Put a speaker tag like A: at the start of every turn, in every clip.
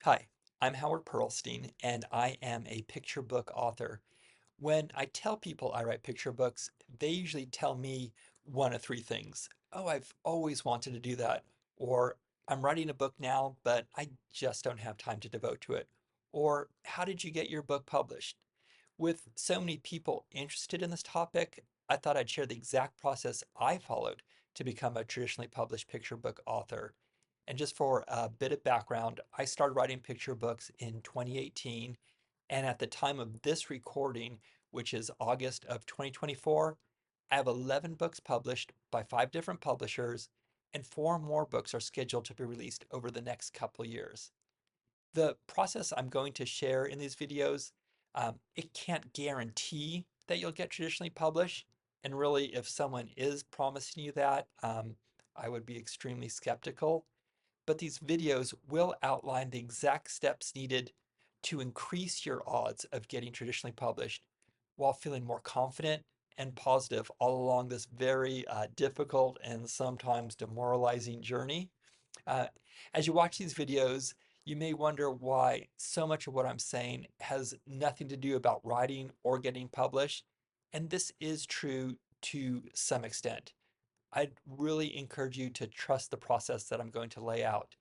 A: Hi, I'm Howard Pearlstein, and I am a picture book author. When I tell people I write picture books, they usually tell me one of three things. Oh, I've always wanted to do that. Or I'm writing a book now, but I just don't have time to devote to it. Or how did you get your book published? With so many people interested in this topic, I thought I'd share the exact process I followed to become a traditionally published picture book author. And just for a bit of background, I started writing picture books in 2018. And at the time of this recording, which is August of 2024, I have 11 books published by 5 different publishers, and 4 more books are scheduled to be released over the next couple years. The process I'm going to share in these videos, it can't guarantee that you'll get traditionally published. And really, if someone is promising you that, I would be extremely skeptical. But these videos will outline the exact steps needed to increase your odds of getting traditionally published while feeling more confident and positive all along this very difficult and sometimes demoralizing journey. Uh, as you watch these videos, you may wonder why so much of what I'm saying has nothing to do about writing or getting published. And this is true to some extent. I'd really encourage you to trust the process that I'm going to lay out.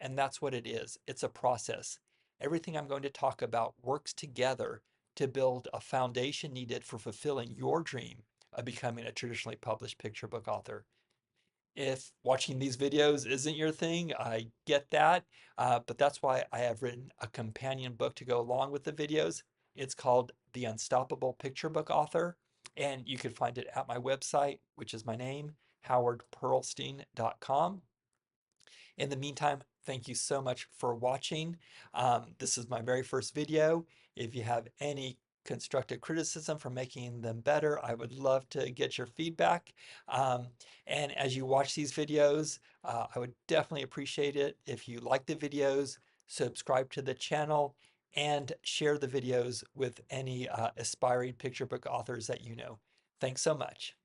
A: And that's what it is. It's a process. Everything I'm going to talk about works together to build a foundation needed for fulfilling your dream of becoming a traditionally published picture book author. If watching these videos isn't your thing, I get that, but that's why I have written a companion book to go along with the videos. It's called The Unstoppable Picture Book Author, and you can find it at my website, which is my name, howardpearlstein.com. In the meantime, thank you so much for watching. This is my very first video. If you have any constructive criticism for making them better, I would love to get your feedback. Um, and as you watch these videos, I would definitely appreciate it if you like the videos, subscribe to the channel, and share the videos with any aspiring picture book authors that you know. Thanks so much.